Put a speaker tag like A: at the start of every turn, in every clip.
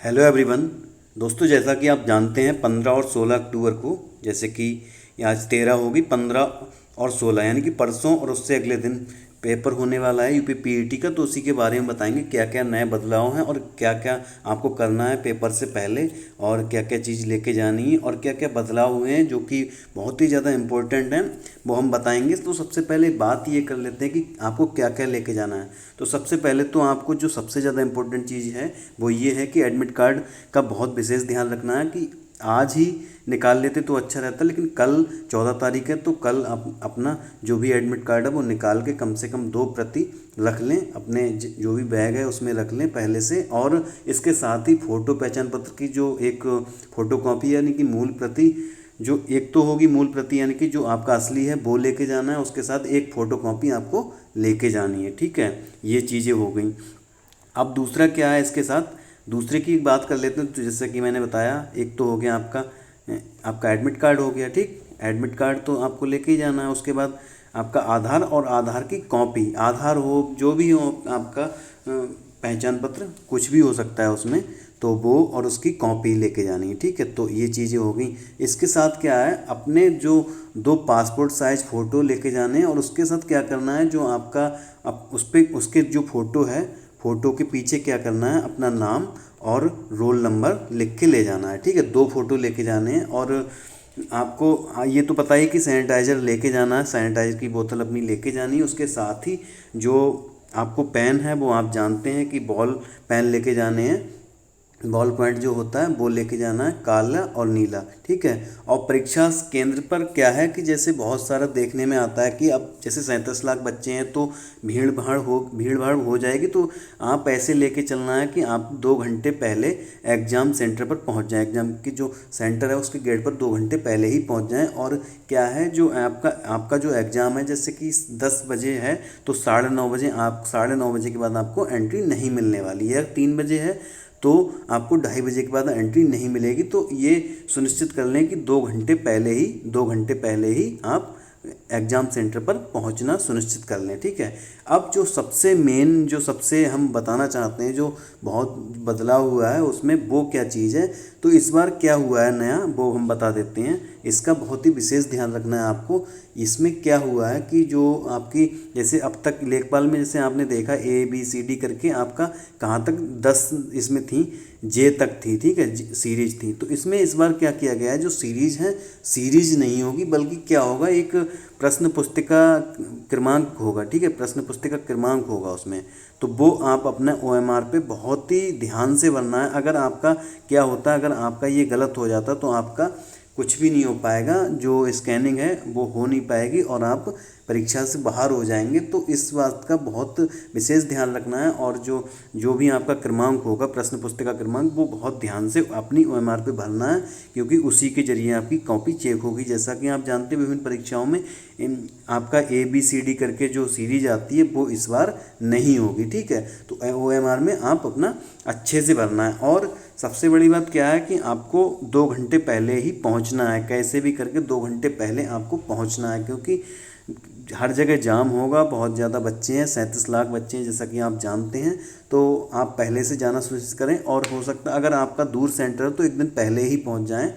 A: Hello everyone. दोस्तों, जैसा कि आप जानते हैं 15 और 16 अक्टूबर को, जैसे कि आज 13 होगी, 15 और 16 यानी कि परसों और उससे अगले दिन पेपर होने वाला है यूपी पीईटी का। तो उसी के बारे में बताएंगे क्या क्या नए बदलाव हैं और क्या क्या आपको करना है पेपर से पहले, और क्या क्या चीज़ लेके जानी है और क्या क्या बदलाव हुए हैं जो कि बहुत ही ज़्यादा इम्पोर्टेंट हैं, वो हम बताएंगे। तो सबसे पहले बात ये कर लेते हैं कि आपको क्या क्या लेके जाना है। तो सबसे पहले तो आपको जो सबसे ज़्यादा इम्पोर्टेंट चीज़ है वो ये है कि एडमिट कार्ड का बहुत विशेष ध्यान रखना है कि आज ही निकाल लेते तो अच्छा रहता, लेकिन कल 14 तारीख है तो कल आप अपना जो भी एडमिट कार्ड है वो निकाल के कम से कम 2 प्रति रख लें, अपने जो भी बैग है उसमें रख लें पहले से। और इसके साथ ही फ़ोटो पहचान पत्र की जो एक फ़ोटो कॉपी यानी कि मूल प्रति, जो एक तो होगी मूल प्रति यानी कि जो आपका असली है वो लेके जाना है, उसके साथ एक फ़ोटो कॉपी आपको लेके जानी है। ठीक है, ये चीज़ें हो गई। अब दूसरा क्या है इसके साथ, दूसरे की बात कर लेते हैं। तो जैसे कि मैंने बताया, एक तो हो गया आपका एडमिट कार्ड हो गया। ठीक, एडमिट कार्ड तो आपको लेके ही जाना है। उसके बाद आपका आधार और आधार की कॉपी, आधार हो जो भी हो आपका पहचान पत्र कुछ भी हो सकता है उसमें, तो वो और उसकी कॉपी लेके जानी है। ठीक है, तो ये चीज़ें हो गई। इसके साथ क्या है, अपने जो 2 पासपोर्ट साइज फ़ोटो लेके जाने हैं, और उसके साथ क्या करना है, जो आपका अब उस पर उसके जो फ़ोटो है, फ़ोटो के पीछे क्या करना है, अपना नाम और रोल नंबर लिख के ले जाना है। ठीक है, 2 फ़ोटो लेके जाने हैं। और आपको ये तो पता ही कि सैनिटाइज़र लेके जाना है, सैनिटाइज़र की बोतल अपनी लेके जानी है। उसके साथ ही जो आपको पेन है वो आप जानते हैं कि बॉल पेन लेके जाने हैं, बॉल पॉइंट जो होता है वो लेके जाना है, काला और नीला। ठीक है, और परीक्षा केंद्र पर क्या है कि जैसे बहुत सारा देखने में आता है कि अब जैसे 37 लाख बच्चे हैं तो भीड़ भाड़ हो जाएगी। तो आप ऐसे लेके चलना है कि आप 2 घंटे पहले एग्ज़ाम सेंटर पर पहुंच जाएं, एग्ज़ाम की जो सेंटर है उसके गेट पर 2 घंटे पहले ही पहुंच जाएं। और क्या है, जो आपका जो एग्ज़ाम है जैसे कि 10 बजे है तो 9:30 बजे, आप 9:30 बजे के बाद आपको एंट्री नहीं मिलने वाली है। 3 बजे है तो आपको 2:30 बजे के बाद एंट्री नहीं मिलेगी। तो ये सुनिश्चित कर लें कि 2 घंटे पहले ही आप एग्ज़ाम सेंटर पर पहुंचना सुनिश्चित कर लें। ठीक है, अब जो सबसे मेन, जो सबसे हम बताना चाहते हैं, जो बहुत बदलाव हुआ है उसमें, वो क्या चीज़ है। तो इस बार क्या हुआ है नया वो हम बता देते हैं। इसका बहुत ही विशेष ध्यान रखना है आपको। इसमें क्या हुआ है कि जो आपकी, जैसे अब तक लेखपाल में जैसे आपने देखा ABCD करके आपका कहाँ तक 10 इसमें थी, जे तक थी। ठीक है, सीरीज थी। तो इसमें इस बार क्या किया गया है, जो सीरीज है सीरीज नहीं होगी, बल्कि क्या होगा, एक प्रश्न पुस्तिका क्रमांक होगा। ठीक है, प्रश्न पुस्तिका क्रमांक होगा उसमें। तो वो आप अपना OMR पे बहुत ही ध्यान से भरना है। अगर आपका क्या होता है, अगर आपका ये गलत हो जाता तो आपका कुछ भी नहीं हो पाएगा, जो स्कैनिंग है वो हो नहीं पाएगी और आप परीक्षा से बाहर हो जाएंगे। तो इस बात का बहुत विशेष ध्यान रखना है। और जो जो भी आपका क्रमांक होगा, प्रश्न पुस्तिका क्रमांक, वो बहुत ध्यान से अपनी OMR पे भरना है, क्योंकि उसी के जरिए आपकी कॉपी चेक होगी। जैसा कि आप जानते हैं विभिन्न परीक्षाओं में आपका ABCD करके जो सीरीज आती है वो इस बार नहीं होगी। ठीक है, तो OMR में आप अपना अच्छे से भरना है। और सबसे बड़ी बात क्या है कि आपको 2 घंटे पहले ही पहुंचना है, कैसे भी करके 2 घंटे पहले आपको पहुंचना है, क्योंकि हर जगह जाम होगा, बहुत ज़्यादा बच्चे हैं, 37 लाख बच्चे हैं जैसा कि आप जानते हैं। तो आप पहले से जाना सुनिश्चित करें, और हो सकता है अगर आपका दूर सेंटर है तो एक दिन पहले ही पहुंच जाएं,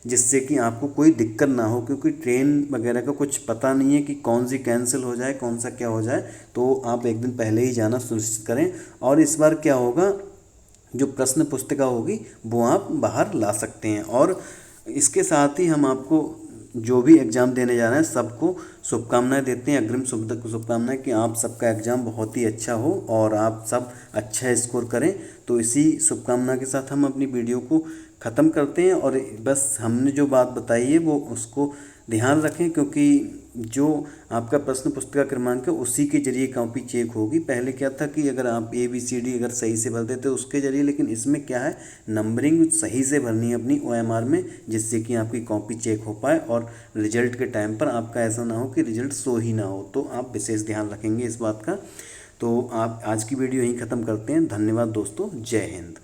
A: जिससे कि आपको कोई दिक्कत ना हो, क्योंकि ट्रेन वगैरह का कुछ पता नहीं है कि कौन सी कैंसिल हो जाए, कौन सा क्या हो जाए। तो आप एक दिन पहले ही जाना सुनिश्चित करें। और इस बार क्या होगा, जो प्रश्न पुस्तिका होगी वो आप बाहर ला सकते हैं। और इसके साथ ही हम आपको जो भी एग्ज़ाम देने जा रहे हैं सबको शुभकामनाएं देते हैं, अग्रिम शुभकामनाएं कि आप सबका एग्ज़ाम बहुत ही अच्छा हो और आप सब अच्छा स्कोर करें। तो इसी शुभकामना के साथ हम अपनी वीडियो को ख़त्म करते हैं। और बस हमने जो बात बताई है वो उसको ध्यान रखें, क्योंकि जो आपका प्रश्न पुस्तिका क्रमांक है उसी के जरिए कॉपी चेक होगी। पहले क्या था कि अगर आप ABCD अगर सही से भर देते उसके जरिए, लेकिन इसमें क्या है, नंबरिंग सही से भरनी है अपनी OMR में, जिससे कि आपकी कॉपी चेक हो पाए और रिजल्ट के टाइम पर आपका ऐसा ना हो कि रिजल्ट शो ही ना हो। तो आप विशेष ध्यान रखेंगे इस बात का। तो आप आज की वीडियो यहीं ख़त्म करते हैं। धन्यवाद दोस्तों, जय हिंद।